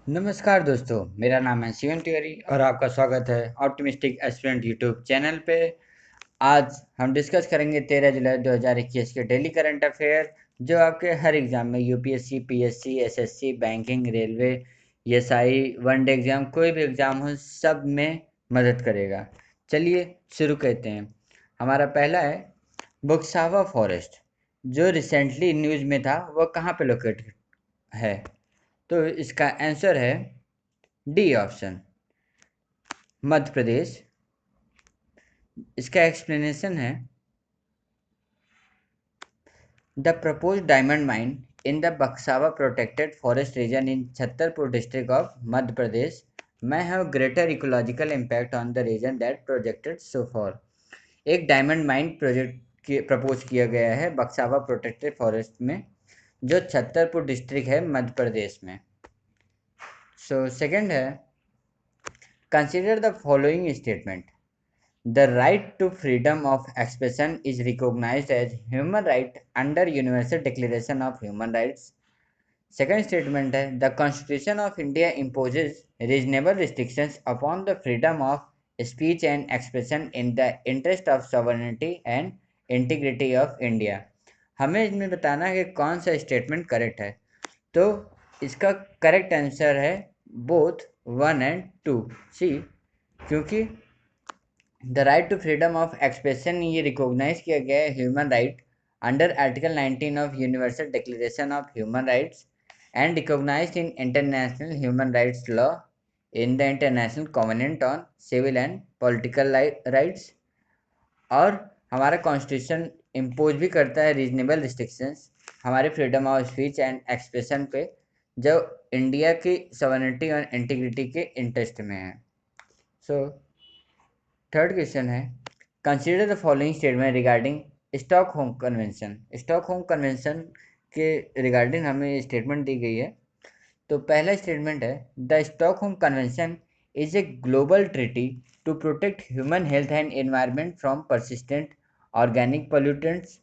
नमस्कार दोस्तों, मेरा नाम है शिवन तिवारी और आपका स्वागत है ऑप्टिमिस्टिक एस्पिरेंट यूट्यूब चैनल पे। आज हम डिस्कस करेंगे 13 जुलाई 2021 के डेली करंट अफेयर, जो आपके हर एग्जाम में UPSC, PSC, SSC, banking, railway, SI, one day exam, कोई भी एग्जाम हो, सब में मदद करेगा। चलिए शुरू करते हैं। हमारा पहला है बुक्सावा फॉरेस्ट, जो रिसेंटली न्यूज़ में था। वो कहाँ पे लोकेट है? तो इसका आंसर है डी ऑप्शन, मध्य प्रदेश। इसका एक्सप्लेनेशन है the proposed diamond mine in the Baksava protected forest region in Chhattarpur district of Madhya Pradesh may have greater ecological impact on the region that projected so far। एक diamond mine project propose किया गया है Buxwaha protected forest में, जो Chhatarpur district है मध्य प्रदेश में। Second है, consider the following statement. The right to freedom of expression is recognized as human right under Universal Declaration of Human Rights। Second statement है, the Constitution of India imposes reasonable restrictions upon the freedom of speech and expression in the interest of sovereignty and integrity of India। हमें इसमें बताना है कि कौन सा statement correct है। तो इसका करेक्ट आंसर है बोथ 1 और 2 सी, क्योंकि the right to freedom of expression ये रिकॉग्नाइज किया गया है human right under article 19 of universal declaration of human rights and recognized in international human rights law in the international covenant on civil and political rights. और हमारा constitution impose भी करता है reasonable restrictions हमारे freedom of speech and expression पे, जो India की sovereignty और इंटीग्रिटी के इंटरेस्ट में है। थर्ड क्वेश्चन है, consider the following statement regarding Stockholm convention. Stockholm convention के रिगार्डिंग हमें स्टेटमेंट दी गई है। तो पहला स्टेटमेंट है, the Stockholm convention is a global treaty to protect human health and environment from persistent organic pollutants.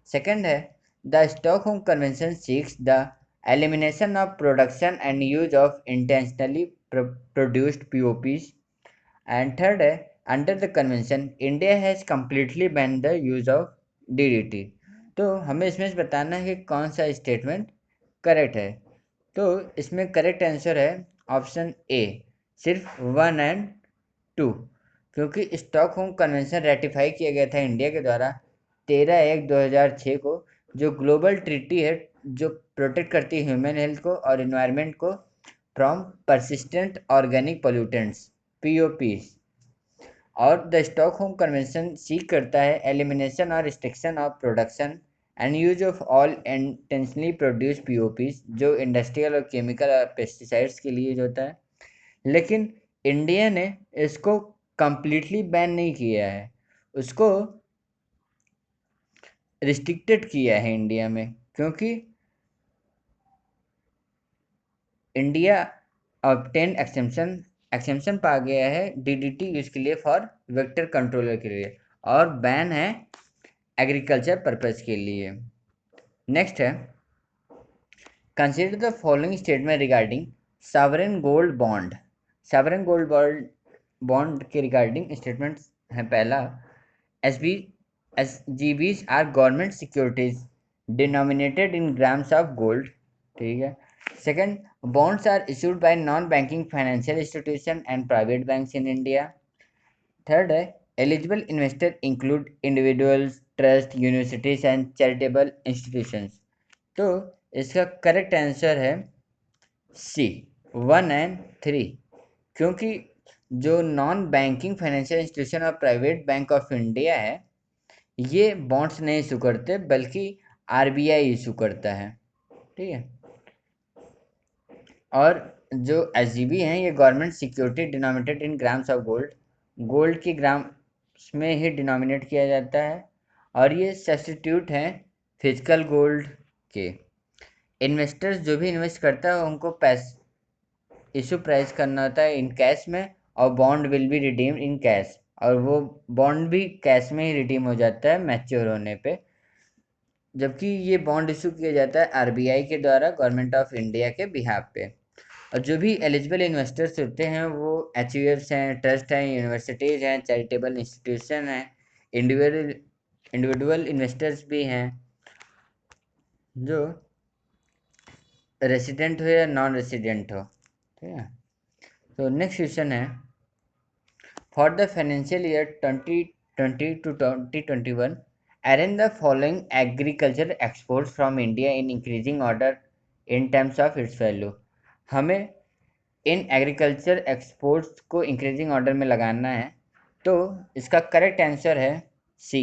Second है, the Stockholm convention seeks the elimination of production and use of intentionally produced POPs. And third है, under the convention India has completely ban the use of DDT. तो हमें इसमें से बताना है कि कौन सा स्टेटमेंट करेक्ट है। तो इसमें करेक्ट आंसर है ऑप्शन ए, सिर्फ 1 और 2, क्योंकि स्टॉकहोम कन्वेंशन रेटिफाई किया गया था इंडिया के द्वारा 13/1/2006 को, जो ग्लोबल ट्रीटी है जो प्रोटेक्ट करती है ह्यूमन हेल्थ को और इन्वायरमेंट को from persistent organic pollutants POPs. और द स्टॉकहोम कन्वेंशन सीक करता है एलिमिनेशन और restriction of production and use of all intentionally produce POPs, जो इंडस्ट्रियल और केमिकल और पेस्टिसाइड्स के लिए यूज होता है। लेकिन इंडिया ने इसको कंप्लीटली बैन नहीं किया है, उसको रिस्ट्रिक्टेड किया है इंडिया में, क्योंकि इंडिया ऑब्टेन एक्सेम्पशन पा गया है डीडीटी यूज के लिए फॉर वेक्टर कंट्रोलर के लिए, और बैन है एग्रीकल्चर पर्पज के लिए। नेक्स्ट है, consider the following statement regarding sovereign gold bond. Sovereign gold bond के रिगार्डिंग स्टेटमेंट है। पहला, SGBs are government securities denominated in grams of gold. ठीक है। Second, bonds are issued by non-banking financial institution and private banks in India। Third है, eligible investor include individuals, trust, universities and charitable institutions। तो इसका correct answer है सी, 1 और 3, क्योंकि जो non banking financial institution और प्राइवेट बैंक ऑफ इंडिया है, ये बॉन्ड्स नहीं इशू करते, बल्कि आरबीआई इशू करता है। ठीक है। और जो SGB हैं, ये government security denominated in grams of gold, gold की ग्राम्स में ही डिनोमिनेट किया जाता है, और ये सब्स्टिट्यूट हैं फिजिकल गोल्ड के। इन्वेस्टर्स जो भी इन्वेस्ट करता है उनको इशू प्राइस करना होता है इन कैश में, और bond will be redeemed in cash, और वो बॉन्ड भी कैश में ही रिडीम हो जाता है मैच्योर होने पे। जबकि ये बॉन्ड इशू किया जाता है आरबीआई के द्वारा गवर्नमेंट ऑफ इंडिया के बिहाफ पे। और जो भी एलिजिबल इन्वेस्टर्स होते हैं वो एच हैं, ट्रस्ट हैं, यूनिवर्सिटीज़ हैं, चैरिटेबल इंस्टीट्यूशन हैं, इंडिविजुअल इन्वेस्टर्स भी हैं जो रेसिडेंट हो या नॉन रेसिडेंट हो। ठीक है, तो नेक्स्ट क्वेश्चन है, for the financial year 2020 to 2021 arrange the following agriculture exports from India in increasing order in terms of its value। हमें इन एग्रीकल्चर एक्सपोर्ट्स को इंक्रीजिंग ऑर्डर में लगाना है, तो इसका करेक्ट आंसर है सी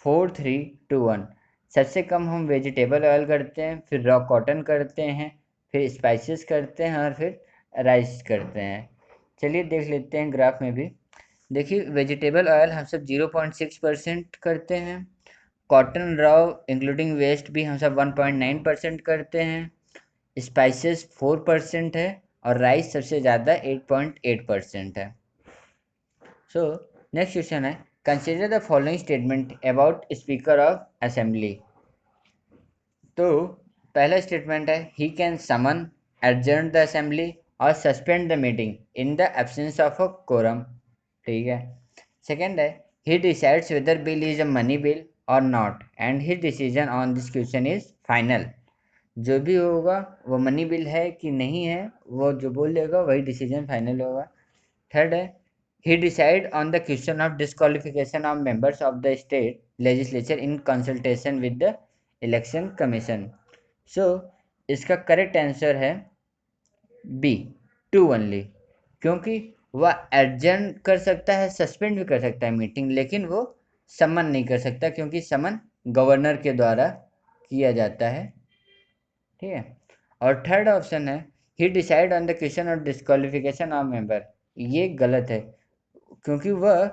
4, 3, 2, 1। सबसे कम हम वेजिटेबल ऑयल करते हैं, फिर रॉ कॉटन करते हैं, फिर स्पाइसेस करते हैं और फिर राइस करते हैं। चलिए देख लेते हैं ग्राफ में भी। देखिए वेजिटेबल ऑयल हम सब 0.6% करते हैं, कॉटन रॉ इंक्लूडिंग वेस्ट भी हम सब 1.9% करते हैं, स्पाइसेस 4% है और राइस सबसे ज़्यादा 8.8% है। सो नेक्स्ट क्वेश्चन है, consider the following statement about speaker of assembly. तो पहला स्टेटमेंट है, he can summon, adjourn the assembly और suspend the meeting in the absence of a quorum. ठीक है। सेकेंड है, he decides whether bill is a money bill और not and his decision on this question is final. जो भी होगा वो money bill है कि नहीं है, वो जो बोल देगा वही डिसीजन फाइनल होगा। थर्ड है, he decide on the question of disqualification of members of the state legislature in consultation with the election commission। so इसका करेक्ट आंसर है बी 2 ओनली, क्योंकि वह एडजर्न कर सकता है, सस्पेंड भी कर सकता है मीटिंग, लेकिन वो समन नहीं कर सकता क्योंकि समन गवर्नर के द्वारा किया जाता है। ठीक है। और थर्ड ऑप्शन है, he decide on the question of disqualification of member. ये गलत है क्योंकि वह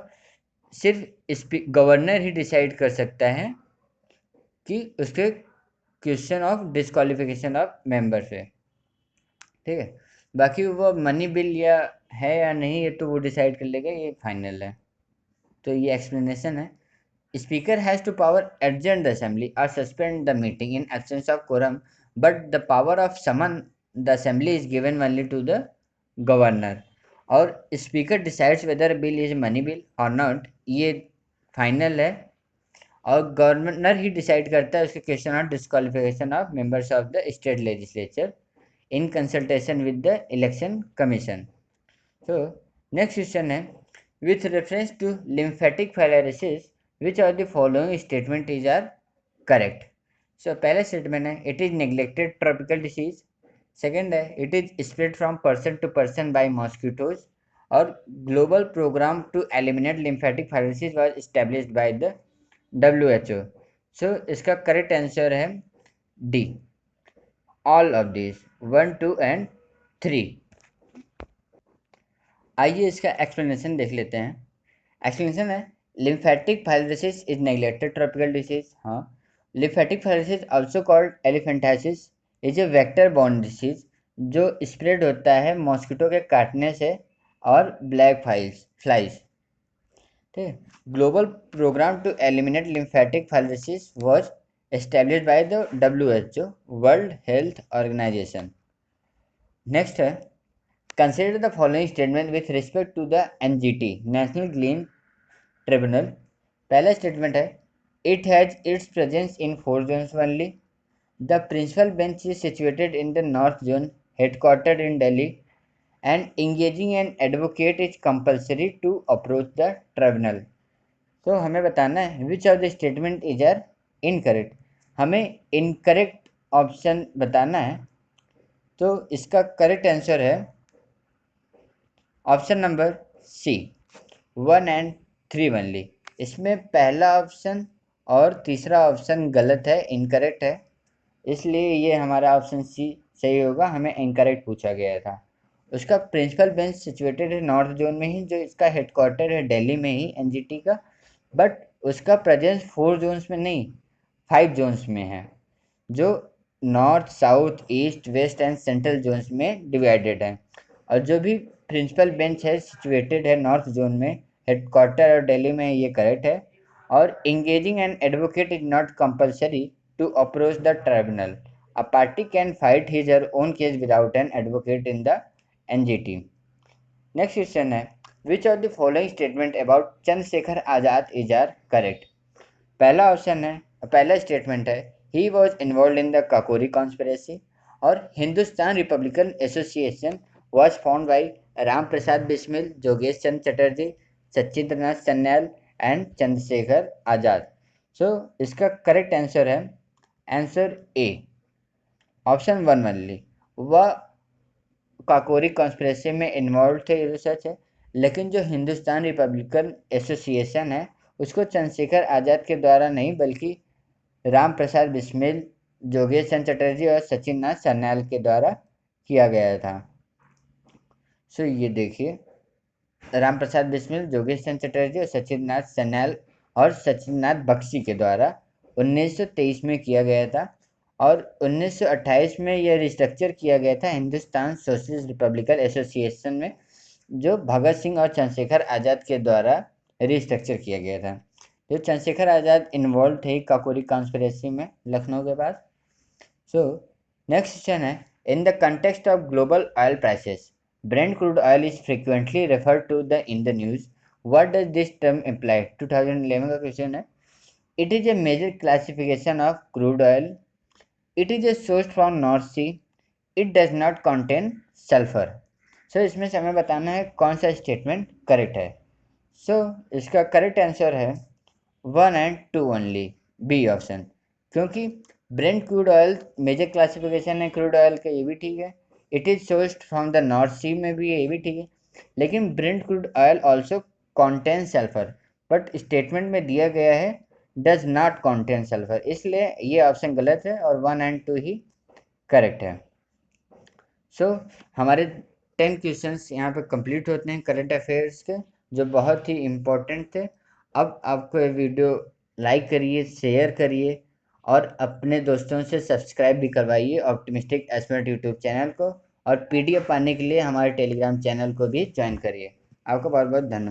सिर्फ गवर्नर ही डिसाइड कर सकता है कि उसके question of disqualification of member से। ठीक है, बाकी वो मनी बिल या है या नहीं है तो वो डिसाइड कर लेगा, ये फाइनल है। तो ये एक्सप्लेनेशन है, speaker has to power adjourn the assembly और suspend the meeting in absence of quorum, but the power of summon the assembly is given only to the governor. और speaker decides whether bill is money bill और not, ये final है। और governor ही decide करता है उसके question of disqualification of members of the state legislature in consultation with the election commission. तो नेक्स्ट क्वेश्चन है, with reference to lymphatic filariasis which of the following statement is are correct. सो पहला statement है, it is neglected tropical disease. Second है, it is spread from person to person by mosquitoes. और global programme to eliminate lymphatic filariasis was established by the WHO। So इसका correct answer है D, all of this 1, 2 and 3। आइए इसका explanation देख लेते हैं। Explanation है, lymphatic filariasis is neglected tropical disease. हाँ, lymphatic filariasis also called elephantiasis is a vector borne disease जो स्प्रेड होता है मॉस्किटो के काटने से और ब्लैक फ्लाइज। ठीक है। Global programme to eliminate lymphatic filariasis was established by the WHO, world health organisation. Next है, consider the following statement with respect to the NGT, national green tribunal. पहला स्टेटमेंट है, it has its presence in 4 zones only. The principal bench is situated in the north zone, headquartered in Delhi, and engaging an advocate is compulsory to approach the tribunal। तो हमें बताना है which of the statement is are incorrect. हमें incorrect option बताना है, तो इसका correct answer है option number C 1 and 3 only. इसमें पहला ऑप्शन और तीसरा ऑप्शन गलत है, इनकरेक्ट है, इसलिए ये हमारा ऑप्शन सी सही होगा। हमें इनकरेक्ट पूछा गया था। उसका प्रिंसिपल बेंच सिचुएटेड है नॉर्थ जोन में ही, जो इसका हेडक्वार्टर है दिल्ली में ही NGT का, बट उसका प्रेजेंस 4 जोन्स में नहीं 5 जोन्स में है, जो north, south, east, west and central zones में डिवाइडेड है। और जो भी प्रिंसिपल बेंच है सिचुएटेड है नॉर्थ जोन में, हेडक्वार्टर और दिल्ली में, ये करेक्ट है। और engaging an advocate is not compulsory to approach the tribunal. A party can fight his or own case without an advocate in the NGT। Next question है, which of the following statement about Chandrashekhar Azad is are correct. पहला statement है he was involved in the Kakori conspiracy, और Hindustan republican association was found by Ram Prasad Bismil, जोगेश Chandra Chatterjee, Sachindranath Sanyal and Chandrashekhar Azad. So इसका correct answer है answer A, option 1 only. वह Kakori conspiracy में involve थे, ये सच है, लेकिन जो हिंदुस्तान रिपब्लिकन एसोसिएशन है उसको चंद्रशेखर आज़ाद के द्वारा नहीं बल्कि राम प्रसाद बिस्मिल, जोगेश चंद्र चटर्जी और सचिन नाथ सन्याल के द्वारा किया गया था। सो ये देखिए, राम प्रसाद बिस्मिल, जोगेश चंद्र चटर्जी और सचिन नाथ सन्याल और सचिन नाथ बख्शी के द्वारा 1923 में किया गया था, और 1928 में यह रिस्ट्रक्चर किया गया था हिंदुस्तान सोशलिस्ट रिपब्लिकन एसोसिएशन में, जो भगत सिंह और चंद्रशेखर आज़ाद के द्वारा रिस्ट्रक्चर किया गया था। जो चंद्रशेखर आज़ाद इन्वॉल्व थे काकोरी कॉन्स्पिरेसी में लखनऊ के पास। सो नेक्स्ट क्वेश्चन है, in the context of global oil prices Brent crude oil is frequently referred to in the news. What does this term imply? 2011 का क्वेश्चन है। It is a major classification of crude oil. It is a source from North Sea. It does not contain sulfur. So इसमें से हमें बताना है कौन सा statement correct है। सो इसका करेक्ट आंसर है 1 and 2 ओनली, बी ऑप्शन, क्योंकि brent crude oil major classification है क्रूड ऑयल का, ये भी ठीक है। It is sourced from the north sea में भी, ये भी ठीक है, लेकिन brent crude oil also contain sulphur, but statement में दिया गया है डज नॉट कॉन्टेन सल्फर, इसलिए ये ऑप्शन गलत है और 1 and 2 ही करेक्ट है। सो हमारे 10 क्वेश्चंस यहाँ पे कंप्लीट होते हैं करंट अफेयर्स के, जो बहुत ही इम्पोर्टेंट थे। अब आपको ये वीडियो लाइक करिए, शेयर करिए और अपने दोस्तों से सब्सक्राइब भी करवाइए ऑप्टिमिस्टिक एस्पिरेंट यूट्यूब चैनल को, और PDF पाने के लिए हमारे टेलीग्राम चैनल को भी ज्वाइन करिए। आपका बहुत बहुत धन्यवाद।